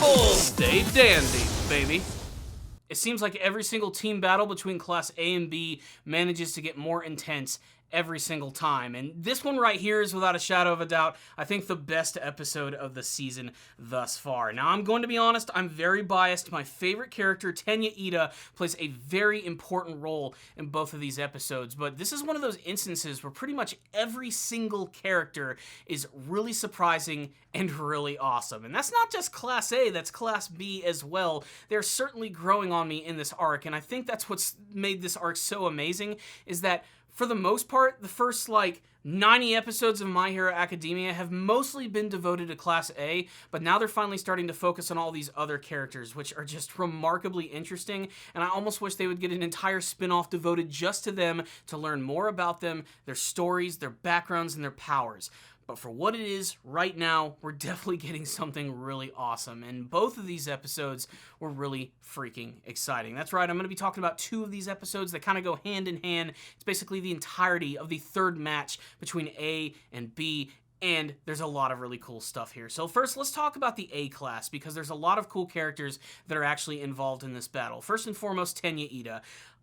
Rumble! Stay dandy, baby. It seems like every single team battle between Class A and B manages to get more intense every single time. And this one right here is, without a shadow of a doubt, I think the best episode of the season thus far. Now, I'm going to be honest, I'm very biased. My favorite character, Tenya Iida, plays a very important role in both of these episodes, but this is one of those instances where pretty much every single character is really surprising and really awesome. And that's not just Class A, that's Class B as well. They're certainly growing on me in this arc, and I think that's what's made this arc so amazing, is that for the most part, the first, 90 episodes of My Hero Academia have mostly been devoted to Class A, but now they're finally starting to focus on all these other characters, which are just remarkably interesting, and I almost wish they would get an entire spin-off devoted just to them to learn more about them, their stories, their backgrounds, and their powers. But for what it is right now, we're definitely getting something really awesome. And both of these episodes were really freaking exciting. That's right, I'm going to be talking about two of these episodes that kind of go hand in hand. It's basically the entirety of the third match between A and B. And there's a lot of really cool stuff here. So first, let's talk about the A class, because there's a lot of cool characters that are actually involved in this battle. First and foremost, Tenya Iida.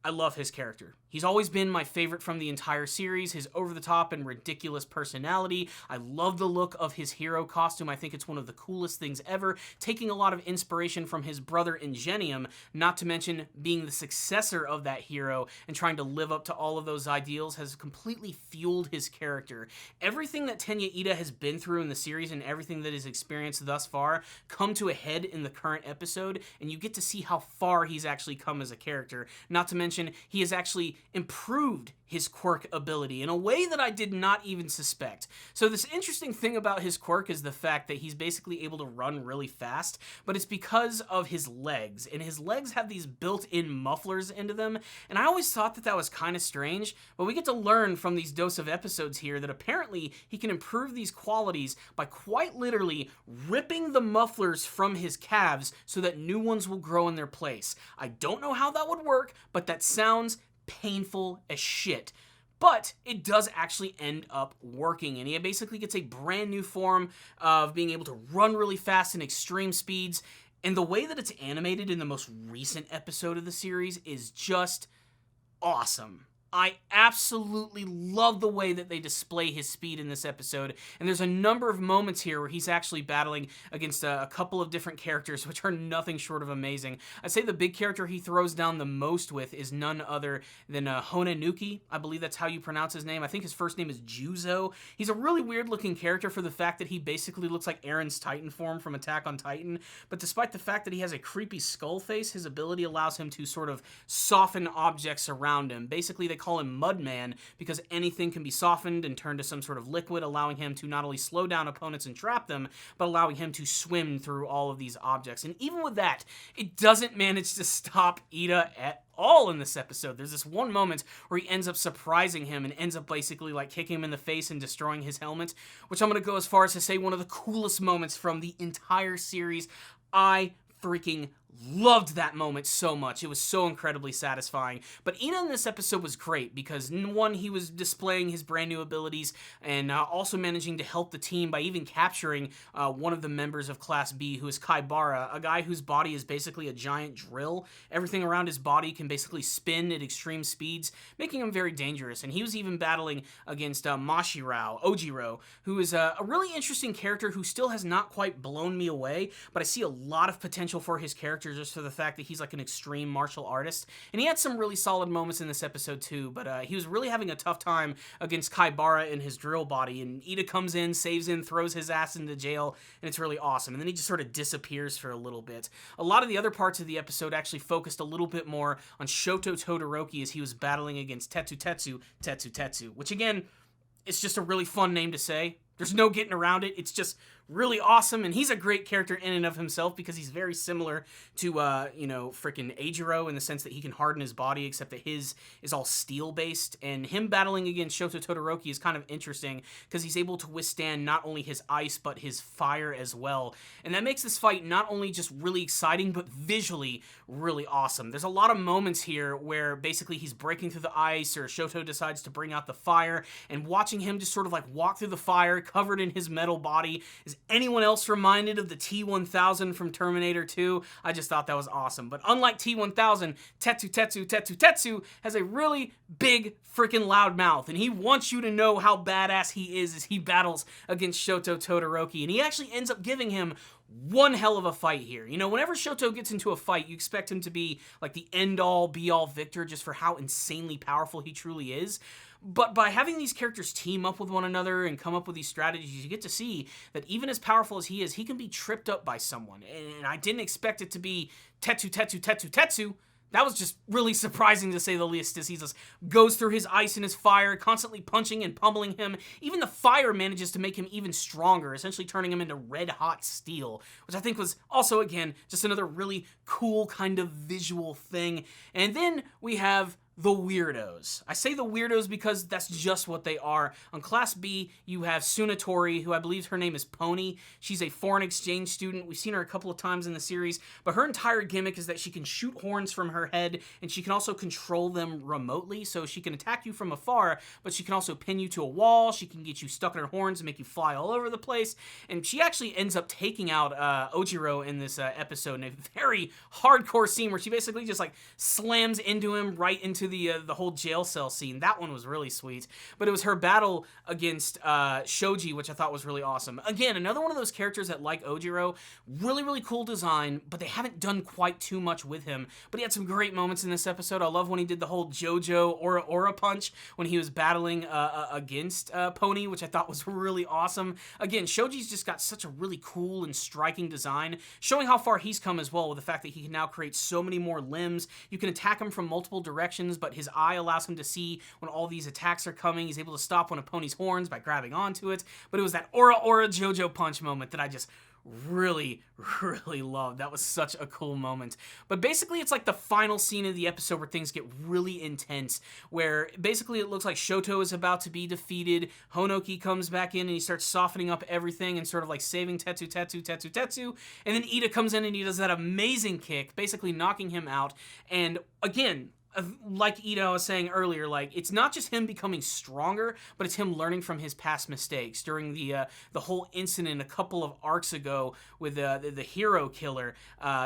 I love his character. He's always been my favorite from the entire series, his over-the-top and ridiculous personality. I love the look of his hero costume. I think it's one of the coolest things ever, taking a lot of inspiration from his brother Ingenium, not to mention being the successor of that hero and trying to live up to all of those ideals has completely fueled his character. Everything that Tenya Iida has been through in the series and everything that he's experienced thus far come to a head in the current episode, and you get to see how far he's actually come as a character, not to mention he has actually improved his quirk ability in a way that I did not even suspect. So this interesting thing about his quirk is the fact that he's basically able to run really fast, but it's because of his legs, and his legs have these built-in mufflers into them, and I always thought that that was kind of strange, but we get to learn from these dose of episodes here that apparently he can improve these qualities by quite literally ripping the mufflers from his calves so that new ones will grow in their place. I don't know how that would work, but that sounds painful as shit. But it does actually end up working, and he basically gets a brand new form of being able to run really fast in extreme speeds, and the way that it's animated in the most recent episode of the series is just awesome. I absolutely love the way that they display his speed in this episode, and there's a number of moments here where he's actually battling against a couple of different characters, which are nothing short of amazing. I'd say the big character he throws down the most with is none other than Honenuki. I believe that's how you pronounce his name. I think his first name is Juzo. He's a really weird-looking character for the fact that he basically looks like Aaron's Titan form from Attack on Titan, but despite the fact that he has a creepy skull face, his ability allows him to sort of soften objects around him. Basically, they call him Mudman because anything can be softened and turned to some sort of liquid, allowing him to not only slow down opponents and trap them, but allowing him to swim through all of these objects. And even with that, it doesn't manage to stop Iida at all in this episode. There's this one moment where he ends up surprising him and ends up basically kicking him in the face and destroying his helmet, which I'm going to go as far as to say one of the coolest moments from the entire series. I freaking loved that moment so much. It was so incredibly satisfying. But Iida in this episode was great because, one, he was displaying his brand new abilities and also managing to help the team by even capturing one of the members of Class B, who is Kaibara, a guy whose body is basically a giant drill. Everything around his body can basically spin at extreme speeds, making him very dangerous. And he was even battling against Ojiro, who is a really interesting character who still has not quite blown me away, but I see a lot of potential for his character just for the fact that he's an extreme martial artist. And he had some really solid moments in this episode too, but he was really having a tough time against Kaibara and his drill body, and Iida comes in, saves him, throws his ass into jail, and it's really awesome. And then he just sort of disappears for a little bit. A lot of the other parts of the episode actually focused a little bit more on Shoto Todoroki as he was battling against Tetsu, which again, it's just a really fun name to say. There's no getting around it. It's just really awesome, and he's a great character in and of himself because he's very similar to, freaking Ejiro in the sense that he can harden his body, except that his is all steel-based, and him battling against Shoto Todoroki is kind of interesting because he's able to withstand not only his ice, but his fire as well, and that makes this fight not only just really exciting, but visually really awesome. There's a lot of moments here where basically he's breaking through the ice, or Shoto decides to bring out the fire, and watching him just sort of walk through the fire, covered in his metal body. Is anyone else reminded of the T-1000 from Terminator 2? I just thought that was awesome. But unlike T-1000, Tetsu has a really big freaking loud mouth, and he wants you to know how badass he is as he battles against Shoto Todoroki, and he actually ends up giving him one hell of a fight here. You know, whenever Shoto gets into a fight, you expect him to be like the end-all, be-all victor just for how insanely powerful he truly is. But by having these characters team up with one another and come up with these strategies, you get to see that even as powerful as he is, he can be tripped up by someone. And I didn't expect it to be Tetsu. That was just really surprising, to say the least, as he just goes through his ice and his fire, constantly punching and pummeling him. Even the fire manages to make him even stronger, essentially turning him into red-hot steel, which I think was also, again, just another really cool kind of visual thing. And then we have the weirdos. I say the weirdos because that's just what they are. On Class B, you have Tsunatori, who I believe her name is Pony. She's a foreign exchange student. We've seen her a couple of times in the series, but her entire gimmick is that she can shoot horns from her head, and she can also control them remotely, so she can attack you from afar, but she can also pin you to a wall, she can get you stuck in her horns and make you fly all over the place, and she actually ends up taking out Ojiro in this episode in a very hardcore scene where she basically just like slams into him right into the whole jail cell scene. That one was really sweet. But it was her battle against Shoji, which I thought was really awesome. Again, another one of those characters that, like Ojiro, really cool design, but they haven't done quite too much with him. But he had some great moments in this episode. I love when he did the whole JoJo Aura punch when he was battling against Pony, which I thought was really awesome. Again, Shoji's just got such a really cool and striking design, showing how far he's come as well, with the fact that he can now create so many more limbs. You can attack him from multiple directions, but his eye allows him to see when all these attacks are coming. He's able to stop one of Pony's horns by grabbing onto it. But it was that Aura JoJo punch moment that I just really loved. That was such a cool moment. But basically, it's like the final scene of the episode where things get really intense, where basically it looks like Shoto is about to be defeated. Honoki comes back in and he starts softening up everything and sort of like saving Tetsu. And then Iida comes in and he does that amazing kick, basically knocking him out. And again, like Iida was saying earlier, like, it's not just him becoming stronger, but it's him learning from his past mistakes. During the whole incident a couple of arcs ago with the hero killer,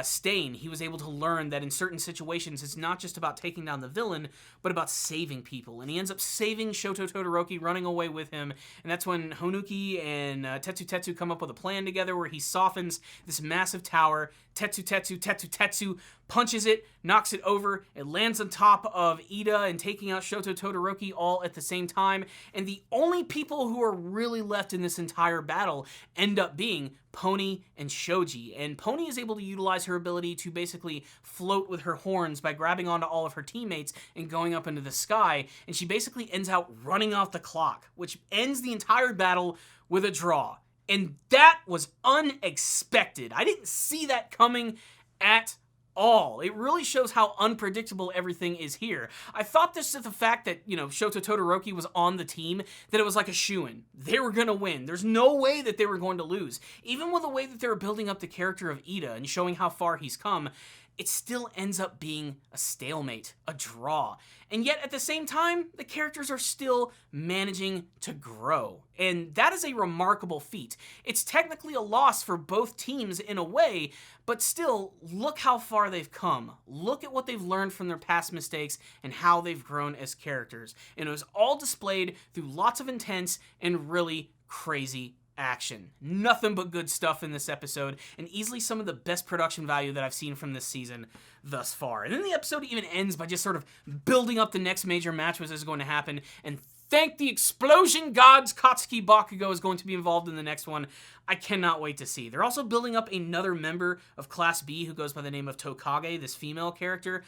Stain, he was able to learn that in certain situations, it's not just about taking down the villain, but about saving people. And he ends up saving Shoto Todoroki, running away with him, and that's when Honoki and Tetsu come up with a plan together where he softens this massive tower. Tetsu punches it, knocks it over, it lands on top of Iida and taking out Shoto Todoroki all at the same time, and the only people who are really left in this entire battle end up being Pony and Shoji. And Pony is able to utilize her ability to basically float with her horns by grabbing onto all of her teammates and going up into the sky, and she basically ends out running off the clock, which ends the entire battle with a draw. And that was unexpected. I didn't see that coming at all. It really shows how unpredictable everything is here. I thought this is the fact that, you know, Shoto Todoroki was on the team, that it was like a shoo-in. They were gonna win. There's no way that they were going to lose. Even with the way that they were building up the character of Iida and showing how far he's come, it still ends up being a stalemate, a draw. And yet, at the same time, the characters are still managing to grow. And that is a remarkable feat. It's technically a loss for both teams in a way, but still, look how far they've come. Look at what they've learned from their past mistakes and how they've grown as characters. And it was all displayed through lots of intense and really crazy action. Nothing but good stuff in this episode, and easily some of the best production value that I've seen from this season thus far. And then the episode even ends by just sort of building up the next major match which is going to happen, and thank the explosion gods, Katsuki Bakugo is going to be involved in the next one. I cannot wait to see. They're also building up another member of Class B who goes by the name of Tokage, this female character.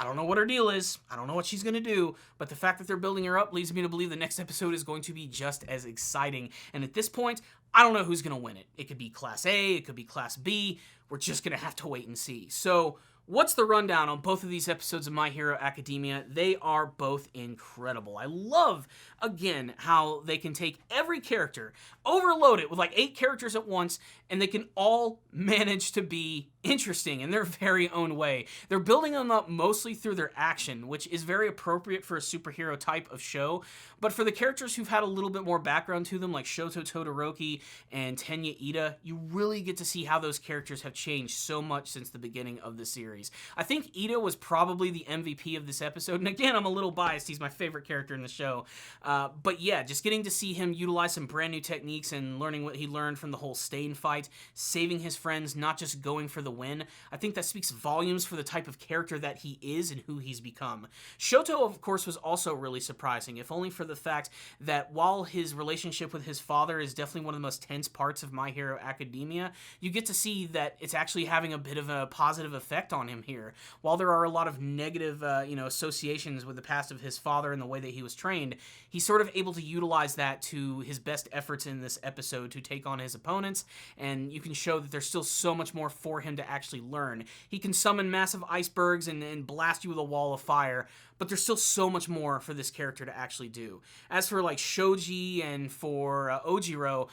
I don't know what her deal is. I don't know what she's going to do, but the fact that they're building her up leads me to believe the next episode is going to be just as exciting. And at this point, I don't know who's going to win it. It could be Class A, it could be Class B. We're just going to have to wait and see. So, what's the rundown on both of these episodes of My Hero Academia? They are both incredible. I love, again, how they can take every character, overload it with like 8 characters at once, and they can all manage to be interesting in their very own way. They're building them up mostly through their action, which is very appropriate for a superhero type of show, but for the characters who've had a little bit more background to them, like Shoto Todoroki and Tenya Iida, you really get to see how those characters have changed so much since the beginning of the series. I think Iida was probably the MVP of this episode, and again, I'm a little biased, he's my favorite character in the show, but yeah, just getting to see him utilize some brand new techniques and learning what he learned from the whole Stain fight, saving his friends, not just going for the win, I think that speaks volumes for the type of character that he is and who he's become. Shoto, of course, was also really surprising, if only for the fact that while his relationship with his father is definitely one of the most tense parts of My Hero Academia, you get to see that it's actually having a bit of a positive effect on him here. While there are a lot of negative, associations with the past of his father and the way that he was trained, he's sort of able to utilize that to his best efforts in this episode to take on his opponents, and you can show that there's still so much more for him to actually learn. He can summon massive icebergs and blast you with a wall of fire, but there's still so much more for this character to actually do. As for like Shoji and for Ojiro,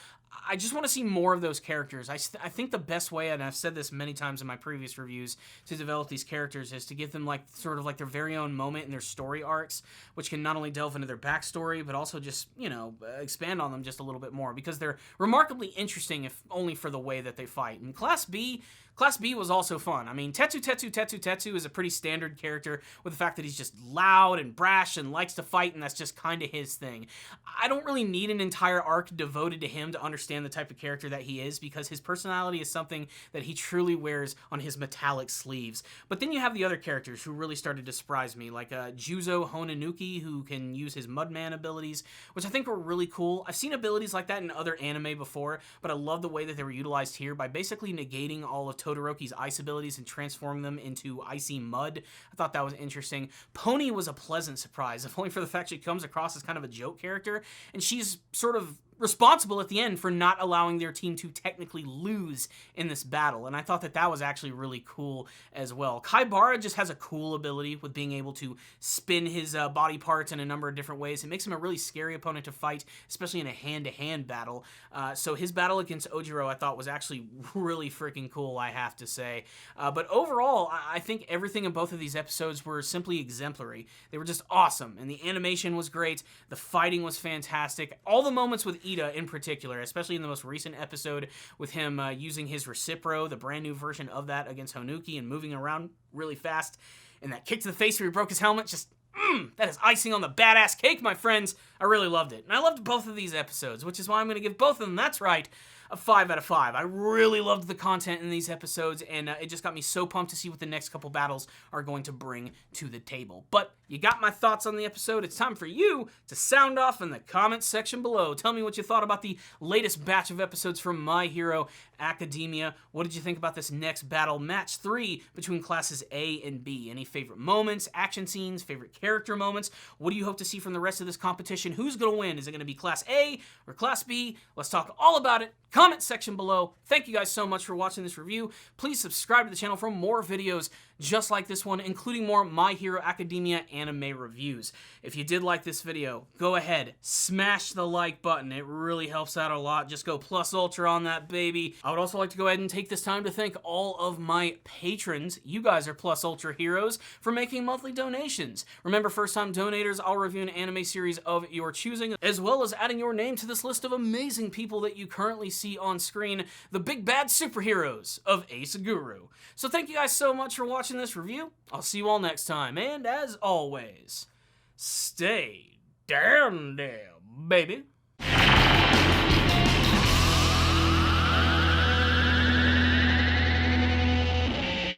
I just want to see more of those characters. I think the best way, and I've said this many times in my previous reviews, to develop these characters is to give them like sort of like their very own moment in their story arcs, which can not only delve into their backstory, but also just, expand on them just a little bit more, because they're remarkably interesting, if only for the way that they fight. And Class B was also fun. I mean, Tetsu is a pretty standard character with the fact that he's just loud and brash and likes to fight, and that's just kind of his thing. I don't really need an entire arc devoted to him to understand the type of character that he is, because his personality is something that he truly wears on his metallic sleeves. But then you have the other characters who really started to surprise me, like Juzo Honanuki, who can use his Mudman abilities, which I think were really cool. I've seen abilities like that in other anime before, but I love the way that they were utilized here by basically negating all of Todoroki's ice abilities and transforming them into icy mud. I thought that was interesting. Pony was a pleasant surprise, if only for the fact she comes across as kind of a joke character, and she's sort of responsible at the end for not allowing their team to technically lose in this battle, and I thought that was actually really cool as well. Kaibara just has a cool ability with being able to spin his body parts in a number of different ways. It makes him a really scary opponent to fight, especially in a hand-to-hand battle. So his battle against Ojiro I thought was actually really freaking cool, I have to say. But overall, I think everything in both of these episodes were simply exemplary. They were just awesome, and the animation was great, the fighting was fantastic, all the moments with Iida in particular, especially in the most recent episode with him using his Recipro, the brand new version of that against Honuki, and moving around really fast, and that kick to the face where he broke his helmet, just that is icing on the badass cake, my friends. I really loved it, and I loved both of these episodes, which is why I'm going to give both of them, that's right, a 5 out of 5. I really loved the content in these episodes, and it just got me so pumped to see what the next couple battles are going to bring to the table. But you got my thoughts on the episode. It's time for you to sound off in the comments section below. Tell me what you thought about the latest batch of episodes from My Hero Academia. What did you think about this next battle, Match 3, between classes A and B? Any favorite moments, action scenes, favorite character moments? What do you hope to see from the rest of this competition? Who's going to win? Is it going to be Class A or Class B? Let's talk all about it. Comment section below. Thank you guys so much for watching this review. Please subscribe to the channel for more videos just like this one, including more My Hero Academia anime reviews. If you did like this video, go ahead, smash the like button. It really helps out a lot. Just go plus ultra on that baby. I would also like to go ahead and take this time to thank all of my patrons. You guys are plus ultra heroes for making monthly donations. Remember, first time donators, I'll review an anime series of your choosing, as well as adding your name to this list of amazing people that you currently see on screen, the big bad superheroes of Ace Guru. So thank you guys so much for watching this review. I'll see you all next time, and as always, stay down there, baby.